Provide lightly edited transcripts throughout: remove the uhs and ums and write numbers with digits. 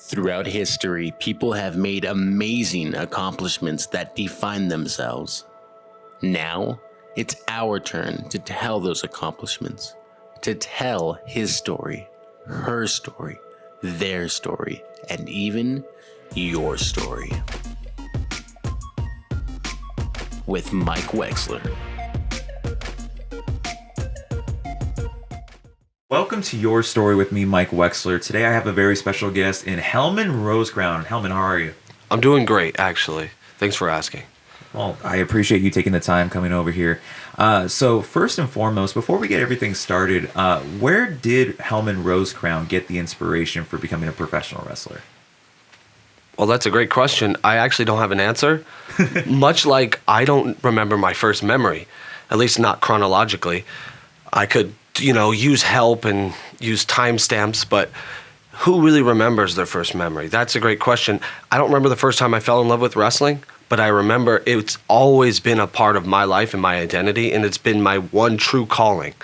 Throughout history, people have made amazing accomplishments that define themselves. Now, it's our turn to tell those accomplishments, to tell his story, her story, their story, and even your story. With Mike Wexler. Welcome to Your Story with me, Mike Wexler. Today I have a very special guest in Hellman Rosecrown. Hellman, how are you? I'm doing great, actually. Thanks for asking. Well, I appreciate you taking the time coming over here. So first and foremost, before we get everything started, where did Hellman Rosecrown get the inspiration for becoming a professional wrestler? Well, that's a great question. I actually don't have an answer. Much like I don't remember my first memory, at least not chronologically. I could, use help and use timestamps, but who really remembers their first memory? That's a great question. I don't remember the first time I fell in love with wrestling, but I remember it's always been a part of my life and my identity, and it's been my one true calling.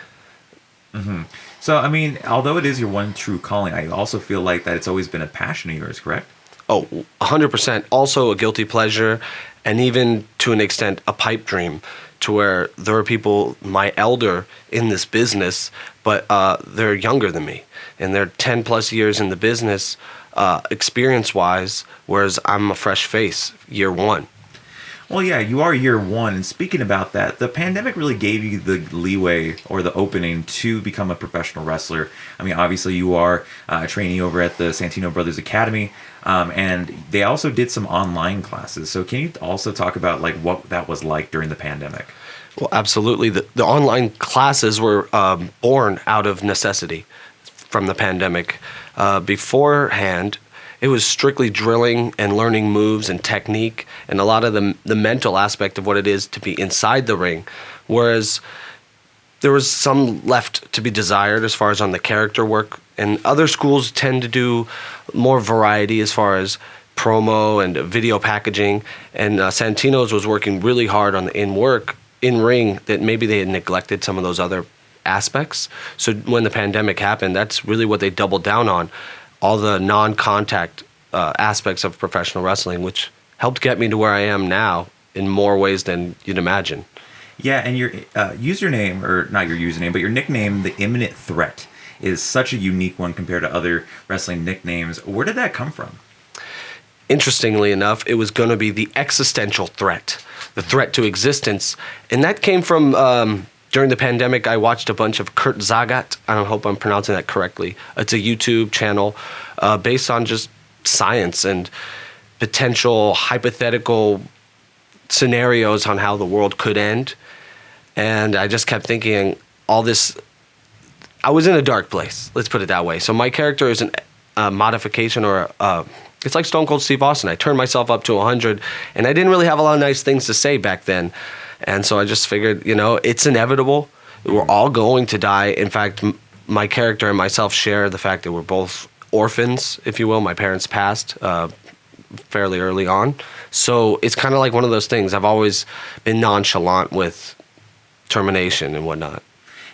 Mm-hmm. So, although it is your one true calling, I also feel like that it's always been a passion of yours, correct? Oh, 100%. Also a guilty pleasure, and even to an extent a pipe dream, to where there are people my elder in this business, but they're younger than me, and they're 10 plus years in the business experience-wise, whereas I'm a fresh face, year one. Well, yeah, you are year one. And speaking about that, the pandemic really gave you the leeway or the opening to become a professional wrestler. Obviously you are a trainee over at the Santino Bros Academy, and they also did some online classes. So can you also talk about what that was like during the pandemic? Well, absolutely. The online classes were born out of necessity from the pandemic. Beforehand, it was strictly drilling and learning moves and technique and a lot of the mental aspect of what it is to be inside the ring, whereas there was some left to be desired as far as on the character work, and other schools tend to do more variety as far as promo and video packaging, and Santino's was working really hard on the in-ring that maybe they had neglected some of those other aspects. So when the pandemic happened, that's really what they doubled down on. All the non-contact aspects of professional wrestling, which helped get me to where I am now in more ways than you'd imagine. Yeah, and your username, or not your username, but your nickname, The Imminent Threat, is such a unique one compared to other wrestling nicknames. Where did that come from? Interestingly enough, it was going to be the existential threat, the threat to existence. And that came from... During the pandemic, I watched a bunch of Kurt Zagat. I don't hope I'm pronouncing that correctly. It's a YouTube channel based on just science and potential hypothetical scenarios on how the world could end. And I just kept thinking all this. I was in a dark place, let's put it that way. So my character is a modification or it's like Stone Cold Steve Austin. I turned myself up to 100, and I didn't really have a lot of nice things to say back then. And so I just figured, it's inevitable. We're all going to die. In fact, my character and myself share the fact that we're both orphans, if you will. My parents passed fairly early on. So it's kind of like one of those things. I've always been nonchalant with termination and whatnot.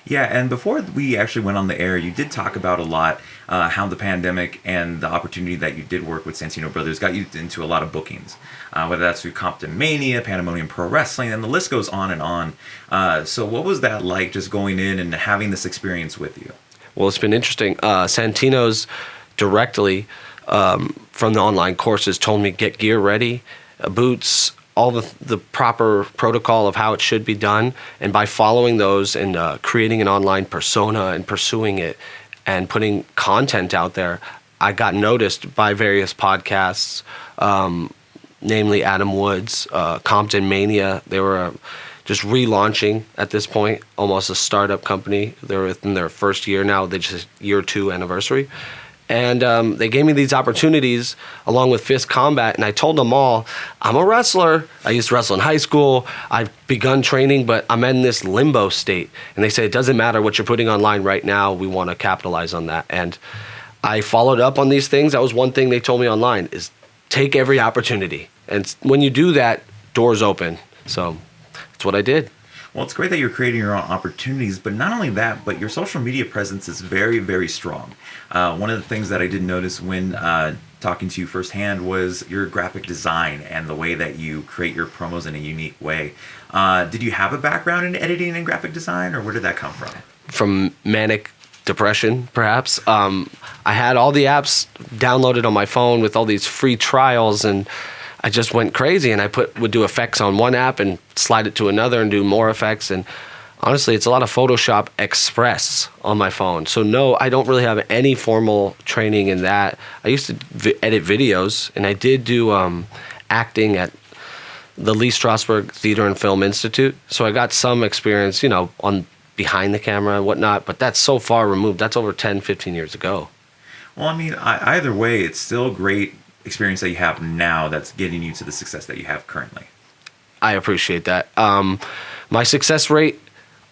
Yeah, and before we actually went on the air, you did talk about a lot how the pandemic and the opportunity that you did work with Santino Brothers got you into a lot of bookings, whether that's through Compton Mania, Pandemonium Pro Wrestling, and the list goes on and on. So what was that like, just going in and having this experience with you? Well, it's been interesting. Santino's directly from the online courses told me get gear ready, boots, all the proper protocol of how it should be done. And by following those and creating an online persona and pursuing it and putting content out there, I got noticed by various podcasts, namely Adam Woods, Compton Mania. They were just relaunching at this point, almost a startup company. They're within their first year now. They just year 2 anniversary. And they gave me these opportunities along with Fist Combat, and I told them all, I'm a wrestler. I used to wrestle in high school. I've begun training, but I'm in this limbo state. And they said, it doesn't matter what you're putting online right now. We want to capitalize on that. And I followed up on these things. That was one thing they told me online, is take every opportunity. And when you do that, doors open. So that's what I did. Well, it's great that you're creating your own opportunities, but not only that, but your social media presence is very, very strong. One of the things that I did notice when talking to you firsthand was your graphic design and the way that you create your promos in a unique way. Did you have a background in editing and graphic design, or where did that come from? From manic depression, perhaps. I had all the apps downloaded on my phone with all these free trials, and I just went crazy, and I would do effects on one app and slide it to another and do more effects. And honestly, it's a lot of Photoshop Express on my phone. So no, I don't really have any formal training in that. I used to edit videos, and I did do acting at the Lee Strasberg Theater and Film Institute. So I got some experience, on behind the camera and whatnot, but that's so far removed. That's over 10, 15 years ago. Well, I mean, either way, it's still great experience that you have now that's getting you to the success that you have currently. I appreciate that. My success rate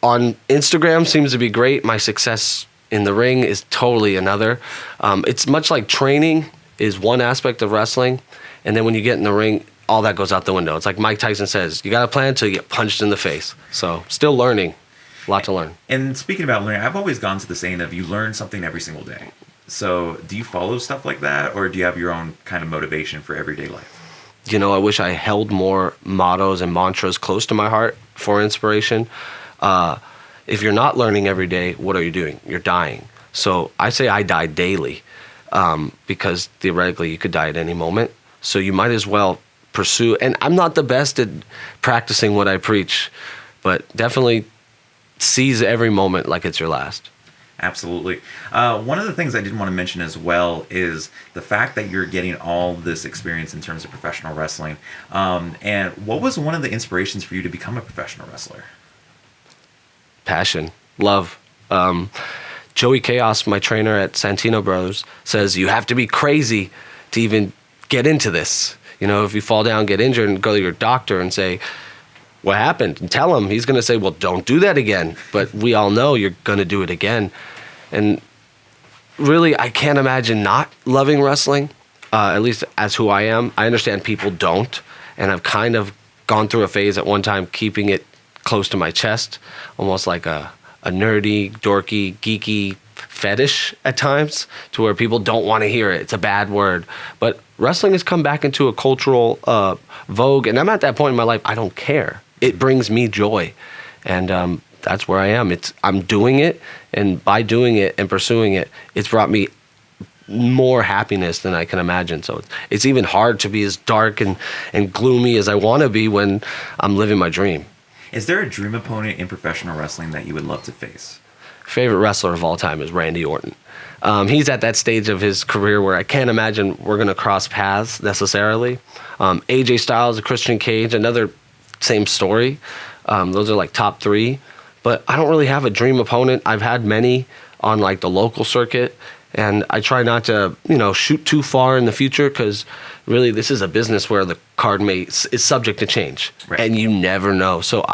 on Instagram seems to be great. My success in the ring is totally another. It's much like training is one aspect of wrestling, and then when you get in the ring, all that goes out the window. It's like Mike Tyson says, you got to plan until you get punched in the face. So still learning. A lot to learn. And speaking about learning, I've always gone to the saying of you learn something every single day. So do you follow stuff like that, or do you have your own kind of motivation for everyday life? I wish I held more mottos and mantras close to my heart for inspiration. If you're not learning every day, what are you doing? You're dying. So I say I die daily because theoretically you could die at any moment. So you might as well pursue. And I'm not the best at practicing what I preach, but definitely seize every moment like it's your last. Absolutely. One of the things I did want to mention as well is the fact that you're getting all this experience in terms of professional wrestling. And what was one of the inspirations for you to become a professional wrestler? Passion, love. Joey Chaos, my trainer at Santino Bros, says you have to be crazy to even get into this. If you fall down, get injured, and go to your doctor and say, what happened? And tell him. He's going to say, well, don't do that again. But we all know you're going to do it again. And really, I can't imagine not loving wrestling, at least as who I am. I understand people don't. And I've kind of gone through a phase at one time keeping it close to my chest, almost like a nerdy, dorky, geeky fetish at times, to where people don't want to hear it. It's a bad word. But wrestling has come back into a cultural vogue. And I'm at that point in my life, I don't care. It brings me joy, and that's where I am. I'm doing it, and by doing it and pursuing it, it's brought me more happiness than I can imagine. So it's even hard to be as dark and gloomy as I want to be when I'm living my dream. Is there a dream opponent in professional wrestling that you would love to face? Favorite wrestler of all time is Randy Orton. He's at that stage of his career where I can't imagine we're going to cross paths necessarily. AJ Styles, Christian Cage, another same story. Those are like top three. But I don't really have a dream opponent. I've had many on like the local circuit, and I try not to, shoot too far in the future, because really this is a business where the card is subject to change, right, and you never know. So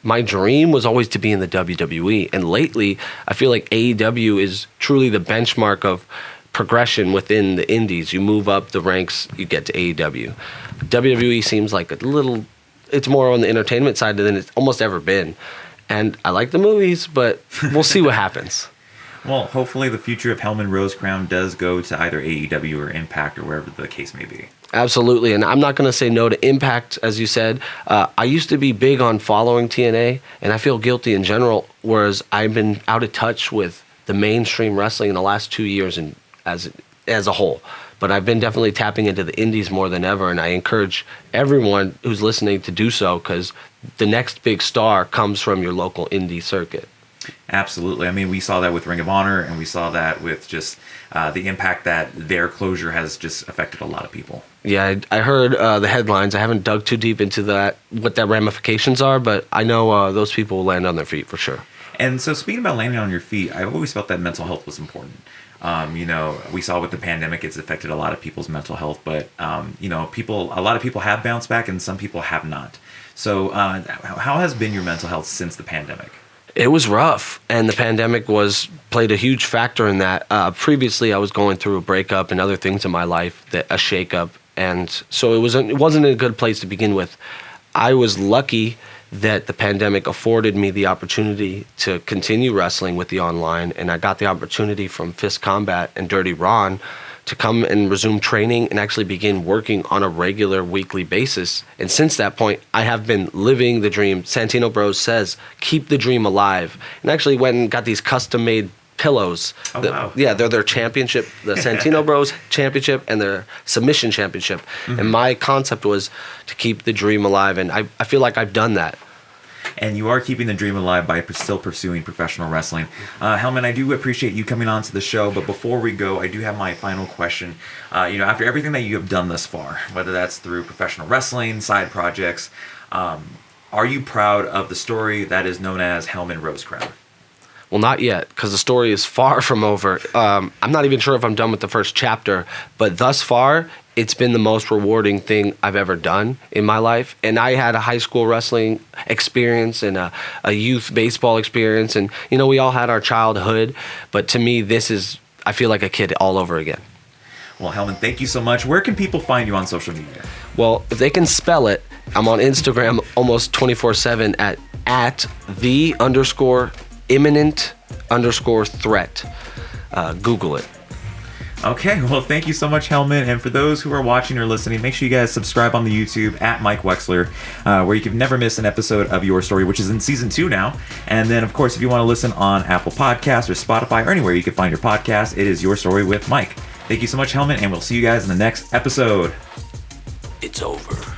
my dream was always to be in the WWE, and lately I feel like AEW is truly the benchmark of progression within the indies. You move up the ranks, you get to AEW. WWE seems like it's more on the entertainment side than it's almost ever been. And I like the movies, but we'll see what happens. Well, hopefully the future of Hellman Rosecrown does go to either AEW or Impact or wherever the case may be. Absolutely. And I'm not going to say no to Impact, as you said. I used to be big on following TNA, and I feel guilty in general, whereas I've been out of touch with the mainstream wrestling in the last 2 years and as a whole. But I've been definitely tapping into the indies more than ever, and I encourage everyone who's listening to do so, because the next big star comes from your local indie circuit. Absolutely. I mean, we saw that with Ring of Honor, and we saw that with just the impact that their closure has just affected a lot of people. Yeah, I heard the headlines. I haven't dug too deep into what that ramifications are, but I know those people will land on their feet for sure. And so speaking about landing on your feet, I've always felt that mental health was important. We saw with the pandemic, it's affected a lot of people's mental health, but, a lot of people have bounced back and some people have not. So how has been your mental health since the pandemic? It was rough, and the pandemic played a huge factor in that. Previously, I was going through a breakup and other things in my life, a shakeup, and so it wasn't a good place to begin with. I was lucky that the pandemic afforded me the opportunity to continue wrestling with the online, and I got the opportunity from Fist Combat and Dirty Ron to come and resume training and actually begin working on a regular weekly basis. And since that point, I have been living the dream. Santino Bros says, keep the dream alive. And actually went and got these custom-made pillows. Oh, wow. Yeah, they're their championship, the Santino Bros championship and their submission championship. And my concept was to keep the dream alive, and I feel like I've done that. And you are keeping the dream alive by still pursuing professional wrestling. Hellman, I do appreciate you coming on to the show, but before we go, I do have my final question. After everything that you have done thus far, whether that's through professional wrestling, side projects, are you proud of the story that is known as Hellman Rosecrown? Well, not yet, because the story is far from over. I'm not even sure if I'm done with the first chapter, but thus far, it's been the most rewarding thing I've ever done in my life. And I had a high school wrestling experience and a youth baseball experience, and we all had our childhood, but to me, I feel like a kid all over again. Well, Hellman, thank you so much. Where can people find you on social media? Well, if they can spell it, I'm on Instagram almost 24/7 at the_imminent_threat. Google it. Okay, well, thank you so much, Hellman. And for those who are watching or listening, make sure you guys subscribe on the YouTube at Mike Wexler, where you can never miss an episode of Your Story, which is in season 2 now. And then, of course, if you want to listen on Apple Podcasts or Spotify or anywhere you can find your podcast, it is Your Story with Mike. Thank you so much, Hellman, and we'll see you guys in the next episode. It's over.